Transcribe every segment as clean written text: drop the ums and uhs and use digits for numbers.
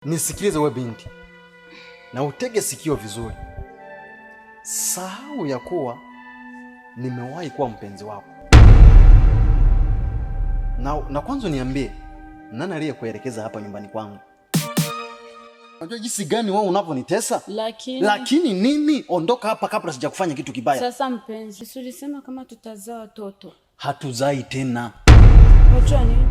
Nisikilize wewe binti, na utege sikio vizuri. Sahau ya kuwa nimewahi kuwa mpenzi wako. Na kwanza niambie, nani aliyekuelekeza hapa nyumbani kwangu? Unajua jinsi gani wewe unavyonitesa? Lakini nini? Ondoka hapa kabla sijakufanya kitu kibaya. Sasa mpenzi, ulisema kama tutazaa watoto. Hatuzai tena. Unajua nini?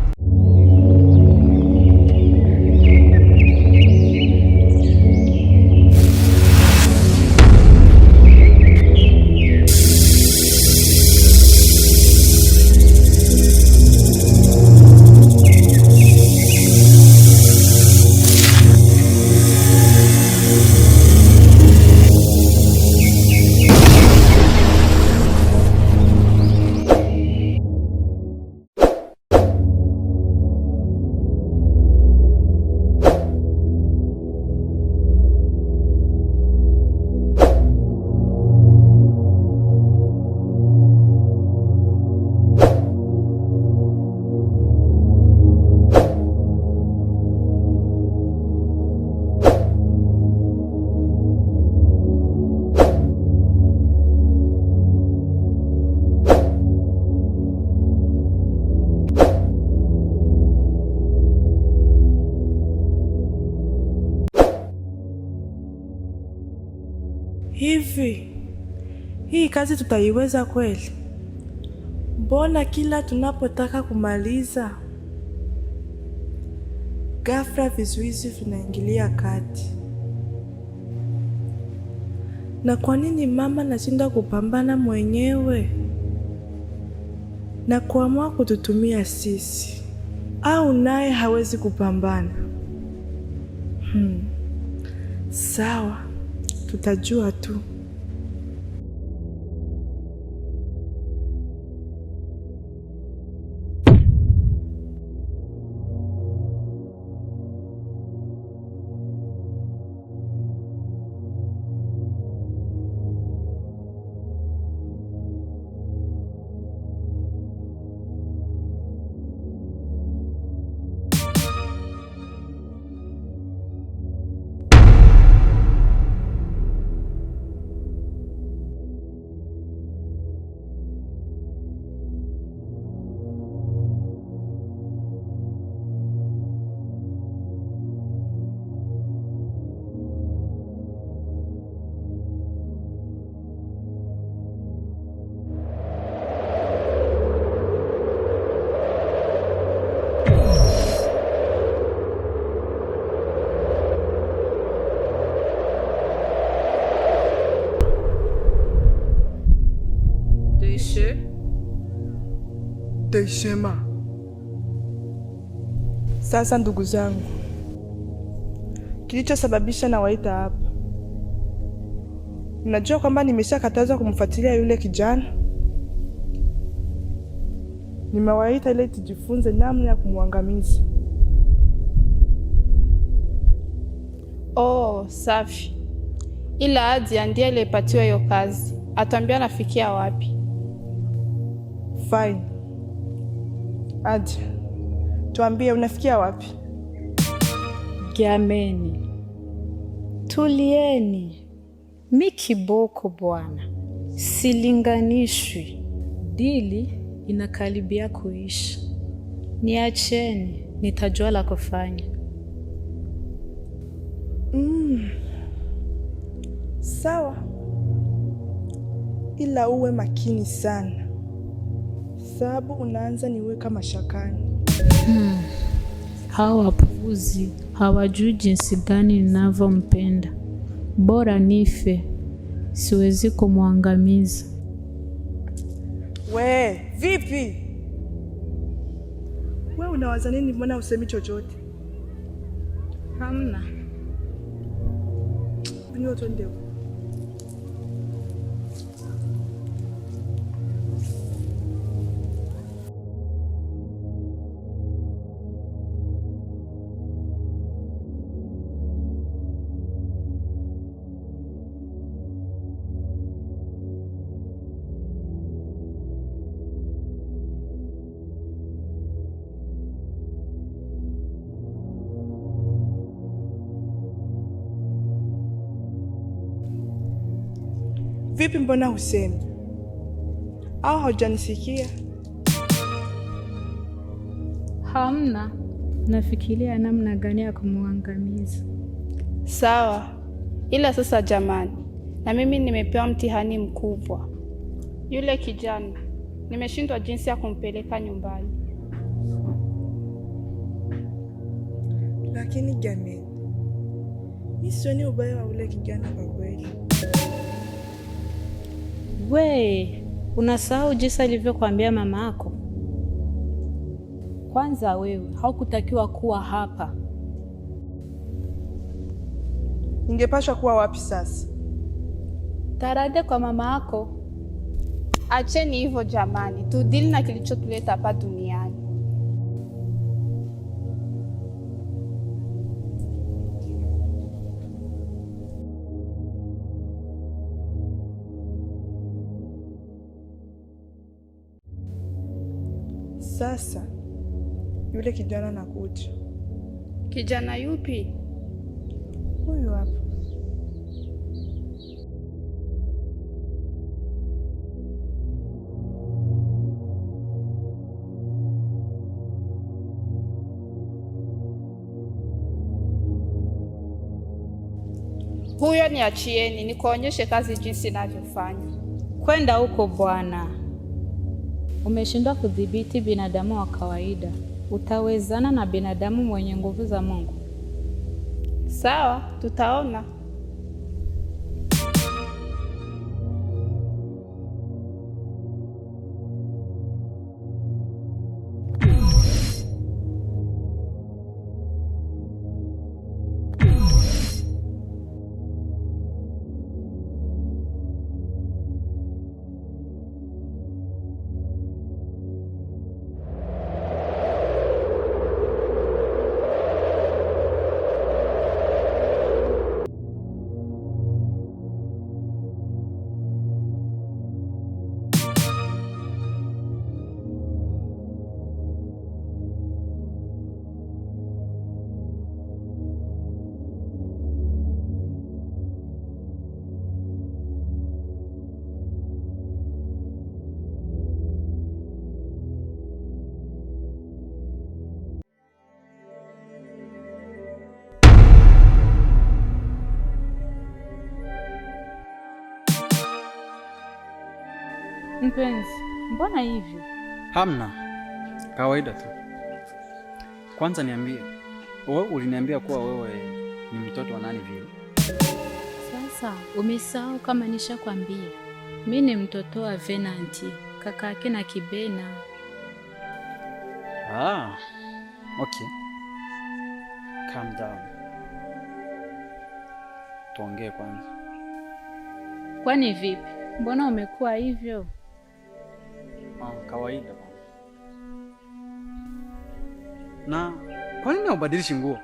Hivi hii kazi tutaiweza kweli? Mbona kila tunapotaka kumaliza ghafla vizuizi vinaingilia kati? Na kwa nini mama anashinda kupambana mwenyewe na kuamua kututumia sisi? Au naye hawezi kupambana? Sawa, tutajua tu. Deishema. Sasa ndugu zangu, kilichosababisha nawaita hapa, mnajua kwamba nimeshakatazwa kumfuatilia yule kijana. Nimewaita ili tujifunze namna ya kumwangamiza. Oh, safi. Ila Adia ndiye aliyepatiwa hiyo kazi. Atambia nafikia wapi? Fine. Adia, tuambie unafikia wapi? Gameni, tulieni. Mi kiboko bwana, silinganishwi. Dili inakaribia kuisha, niacheni, nitajua la kufanya. Sawa, ila uwe makini sana, sababu unaanza niweka mashakani. Hawa wapuuzi hawajui jinsi gani ninavyompenda. Bora nife, siwezi kumwangamiza. We, vipi? We unawaza nini? Mbona usemi chochote? Hamna. Ndio twende. Vipi, mbona husemi? Au haujanisikia? Hamna. Nafikiria namna gani ya kumwangamiza. Sawa, ila sasa jamani, na mimi nimepewa mtihani mkubwa. Yule kijana nimeshindwa jinsi ya kumpeleka nyumbani. Lakini jamani, mimi sioni ubaya wa ule kijana kwa kweli. We, unasahau jinsi alivyokuambia mama yako? Kwanza wewe haukutakiwa kuwa hapa. Ningepaswa kuwa wapi sasa? Tarade kwa mama yako. Acheni hivyo jamani, tudili na kilichotuleta hapa duniani. Sasa yule kijana anakuja. Kijana yupi? Huyu hapa. Huyo niachieni, nikuonyeshe kazi jinsi inavyofanya. Kwenda huko bwana. Umeshindwa kudhibiti binadamu wa kawaida. Utawezana na binadamu mwenye nguvu za Mungu? Sawa, tutaona. Mpenzi, mbona hivyo? Hamna, kawaida tu. Kwanza niambie, wewe uliniambia kuwa wewe ni mtoto wa nani vile? Sasa umesahau kama nishakwambia? Mimi ni mtoto wa Venanti, kaka yake na Kibena. Okay. Calm down. Tuongee kwanza. Kwani vipi? Mbona umekuwa hivyo? Kawaida. Na kwa nini ubadilishi nguo?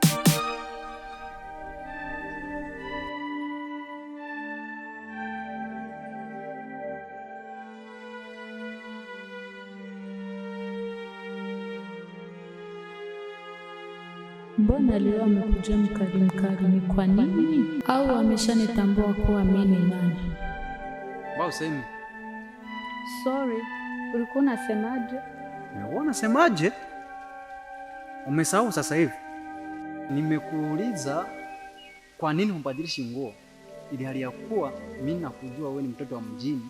Mbona leo amekuja mkali mkali, ni kwa nini? Au ameshanitambua kuwa mimi ni nani? Mbona usemi? Sorry, ulikuwa unasemaje? Ulikuwa unasemaje? Umesahau sasa hivi? Nimekuuliza kwa nini ubadilishi nguo, ili hali ya kuwa mimi nakujua wewe ni mtoto wa mjini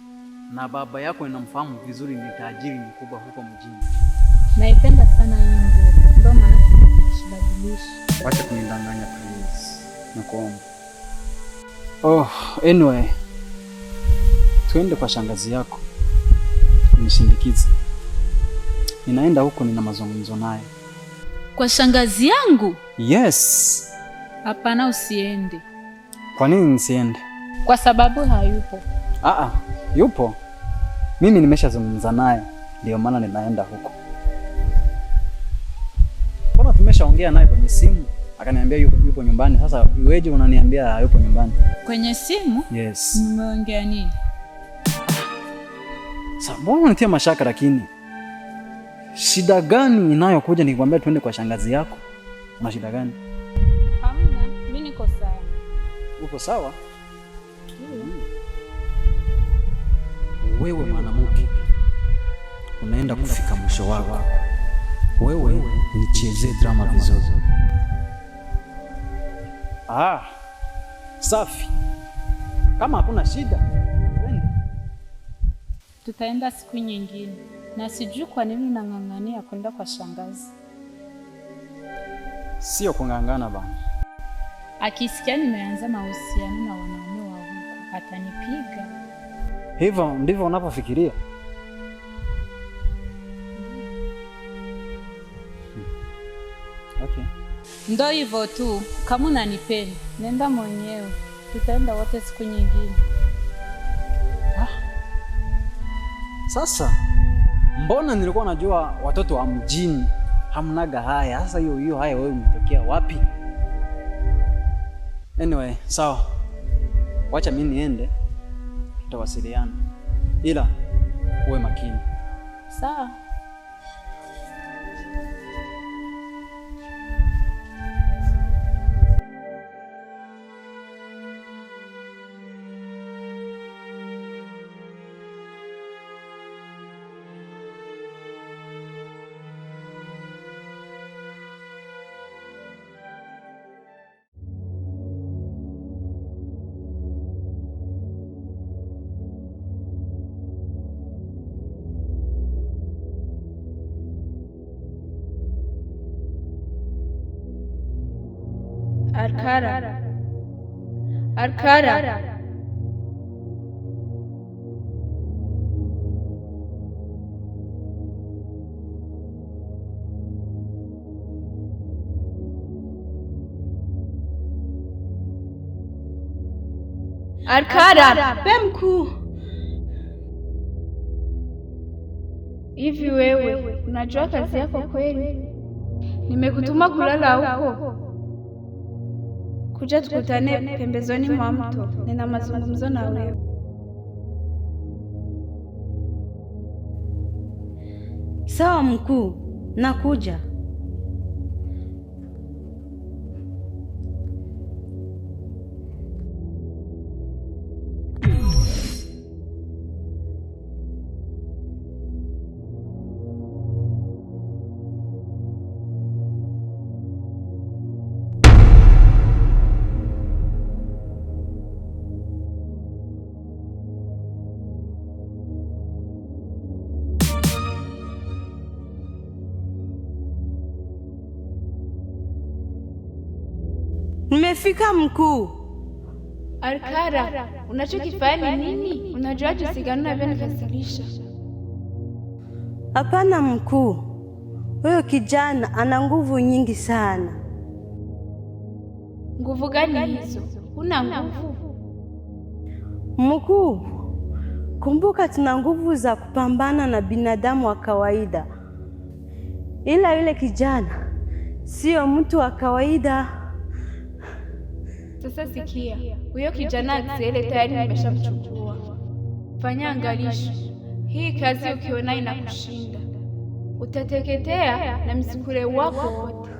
na baba yako ninamfahamu vizuri, ni tajiri mkubwa huko mjini. Naipenda sana hii nguo, ndio maana tunabadilisha. Wacha kunidanganya please. Nakuomba. Anyway. Tuende kwa shangazi yako. Nishindikize. Ninaenda huko, nina mazungumzo naye. Kwa shangazi yangu? Yes. Hapana, usiende. Kwa nini nisiende? Kwa sababu hayupo. Yupo. Mimi nimeshazungumza naye, ndio maana ninaenda huko. Mbona tumeshaongea naye kwenye simu? Akaniambia yupo nyumbani. Sasa iweje unaniambia hayupo nyumbani? Kwenye simu? Yes. Mmeongea nini? Sasa mbona unitia mashaka lakini? Shida gani inayokuja nikikwambia tuende kwa shangazi yako? Una shida gani? Hamna, mimi niko sawa. Uko sawa? wewe mwanamke unaenda kufika mwisho wako. Wewe nichezee drama vizuri. Safi. Kama hakuna shida, twende. Tutaenda siku nyingine, na sijui kwa nini unang'ang'ania kwenda kwa shangazi. Sio kung'ang'ana bana. Akisikia nimeanza mahusiano na wanaume wa huko atanipiga. Hivyo ndivyo unapofikiria? Okay. Ndo hivyo tu, kama unanipenda nenda mwenyewe, tutaenda wote siku nyingine. Sasa mbona nilikuwa najua watoto wa mjini hamnaga haya. Sasa hiyo haya wewe umetokea wapi? Anyway, sawa. Wacha mimi niende, tutawasiliana. Ila uwe makini. Sawa. Arkara. Be mkuu. Hivi wewe unajua kazi yako kweli? Nimekutuma kulala huko. Kuja tukutane pembezoni mwa mto. Nina mazungumzo na wewe. Sawa mkuu, nakuja. Nimefika mkuu. Arkara, unachokifanya nini? Unajua jinsi gani unavyonikasirisha. Hapana mkuu, huyo kijana ana nguvu nyingi sana. Nguvu gani hizo? Una nguvu? Mkuu, kumbuka tuna nguvu za kupambana na binadamu wa kawaida, ila yule kijana sio mtu wa kawaida. Sasa sikia, huyo kijana Axel tayari nimeshamchukua. Fanya angalisho, hii kazi ukiona inakushinda utateketea na msukule wako wote.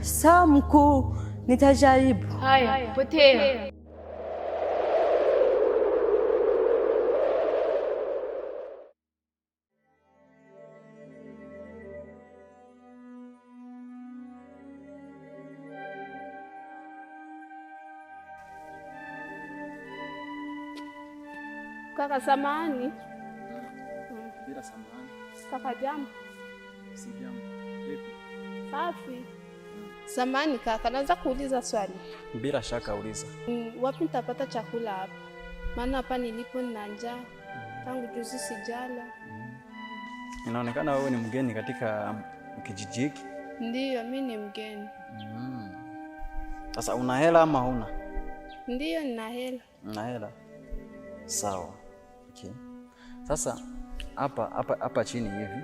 Sawa mkuu, nitajaribu. Haya, potea. Kaka samahani. Bila samahani. Kaka jambo. Si jambo. Vipi? Safi. Samahani kaka, naweza kuuliza swali? Bila shaka uliza. Wapi nitapata chakula hapa? Maana hapa nilipo nina njaa. Tangu juzi sijala. Inaonekana wewe ni mgeni katika kijiji hiki? Ndiyo, mimi ni mgeni. Sasa una hela ama huna? Ndiyo, nina hela. Una hela? Sawa. Okay. Sasa hapa chini hivi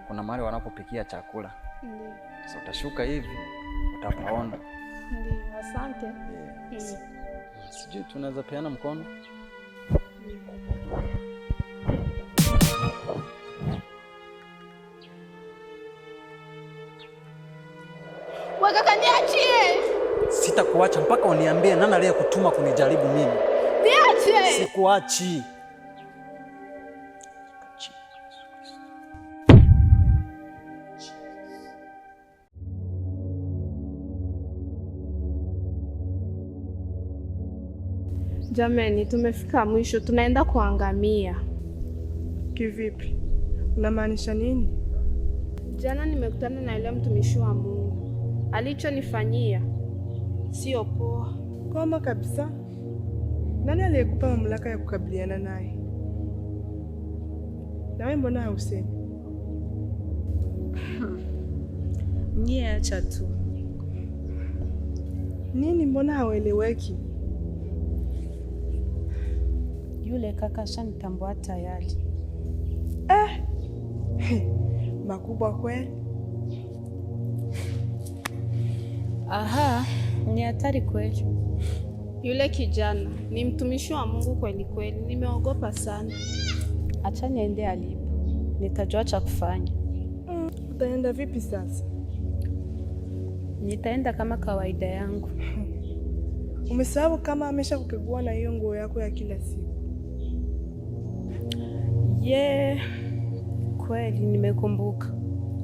kuna mahali wanapopikia chakula. Ndiyo. Sasa utashuka hivi utapaona. Ndiyo, asante. Yes. Sijui tunaweza peana mkono? Kaka niachie. Sitakuacha mpaka uniambie nani aliyekutuma kunijaribu mimi. Niache. Sikuachi. Jamani, tumefika mwisho, tunaenda kuangamia. Kivipi? Unamaanisha nini? Jana nimekutana na yule mtumishi wa Mungu. Alichonifanyia sio poa. Koma kabisa. Nani aliyekupa mamlaka ya kukabiliana naye? Na wewe mbona hausemi? Nyie acha tu. Nini, mbona haueleweki? Yule kaka shanitambua tayari. Makubwa kweli. Aha, ni hatari kweli. Yule kijana ni mtumishi wa Mungu kweli kweli. Nimeogopa sana. Acha niende alipo. Nitajua cha kufanya. Utaenda vipi sasa? Nitaenda kama kawaida yangu. Umesahau kama amesha kukagua na hiyo nguo yako ya kila siku? Kweli nimekumbuka.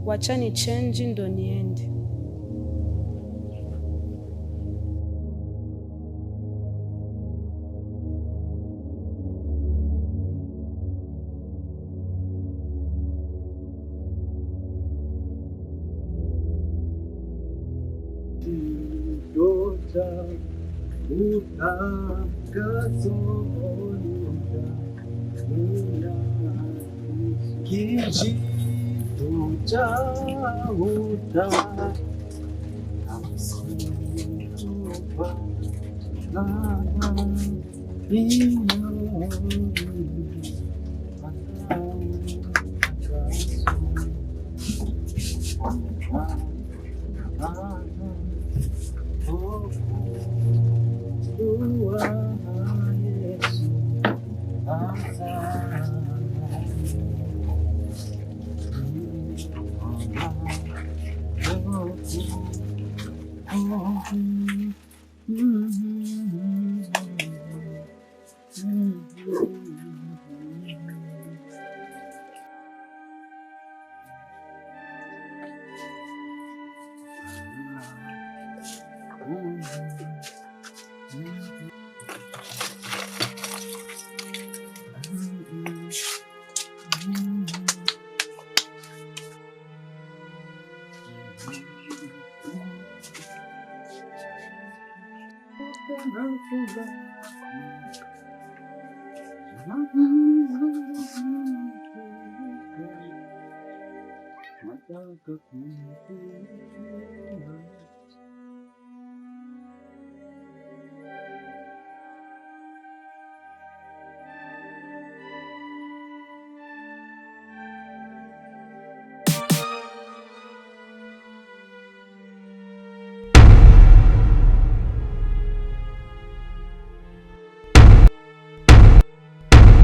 Wacha ni change ndo niende.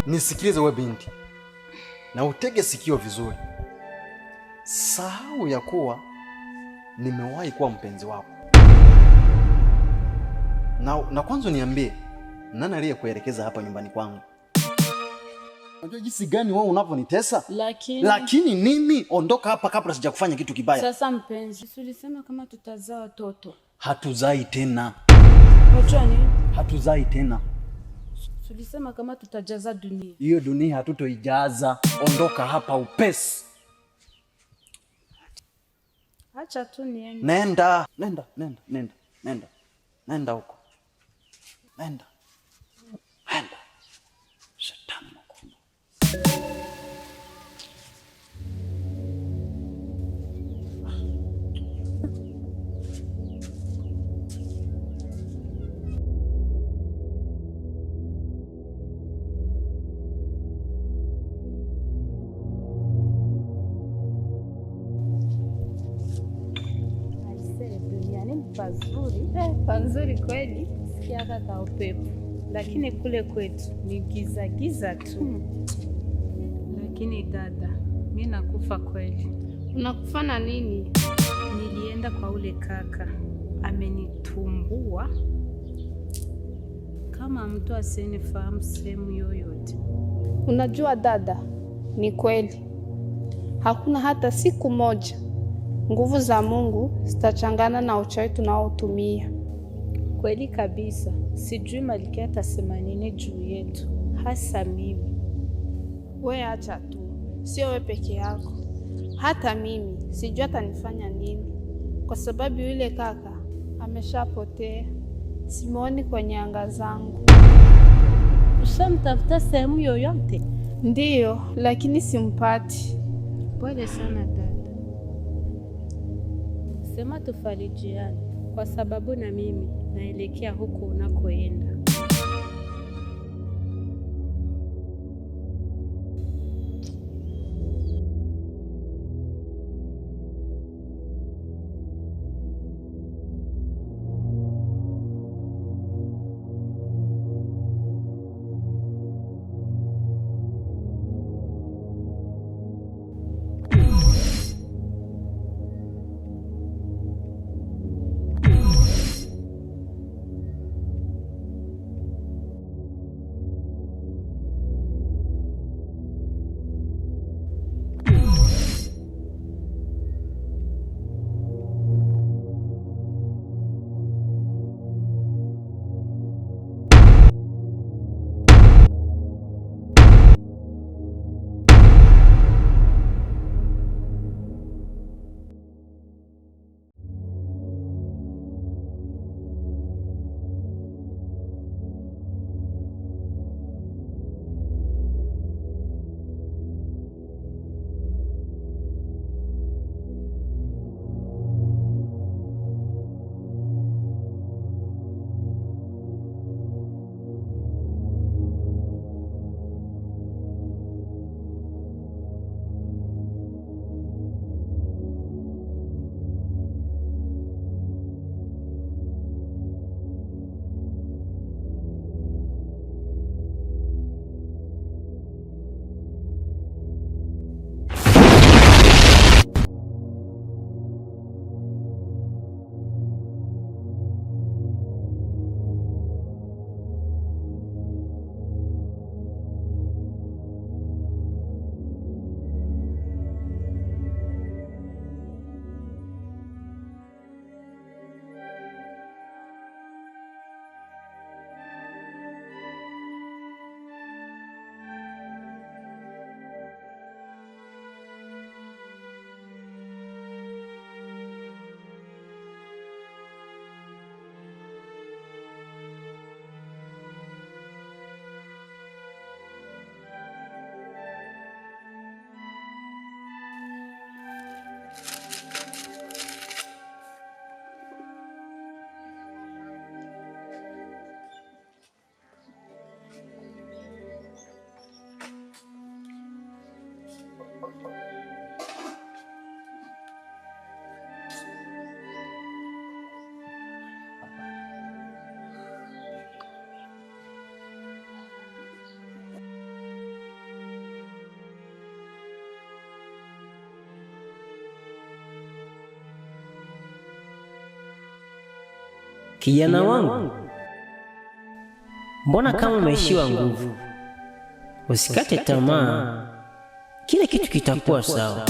Nisikilize we binti, na utege sikio vizuri. Sahau ya kuwa nimewahi kuwa mpenzi wako. Na kwanza niambie, nani aliyekuelekeza hapa nyumbani kwangu? Unajua jinsi gani wewe unavyonitesa? Lakini nini? Ondoka hapa kabla sijakufanya kitu kibaya. Sasa mpenzi, ulisema kama tutazaa watoto. Hatuzai tena. Unajua nini? Hatuzai tena. Tulisema kama tutajaza dunia. Hiyo dunia hatutoijaza. Ondoka hapa upesi. Acha tu niende. Nenda huko. Nenda. Shetani mkubwa. Pazuri kweli, sikia kaka upepo. Lakini kule kwetu ni giza giza tu. Lakini dada, mimi nakufa kweli. Unakufa na nini? Nilienda kwa ule kaka, amenitumbua kama mtu asinifahamu sehemu yoyote. Unajua dada, ni kweli. Hakuna hata siku moja nguvu za Mungu zitachangana na uchawi tunaotumia. Kweli kabisa, sijui Malkia atasema nini juu yetu, hasa mimi. We acha tu, sio we peke yako, hata mimi sijui atanifanya nini, kwa sababu yule kaka ameshapotea. Simuoni kwenye anga zangu. Ushamtafuta sehemu yoyote? Ndiyo, lakini simpati. Pole sana dada. Sema tufarijiane, kwa sababu na mimi naelekea huko unakoenda. Kijana wangu, mbona kama umeishiwa nguvu? Usikate tamaa, kila kitu kitakuwa sawa.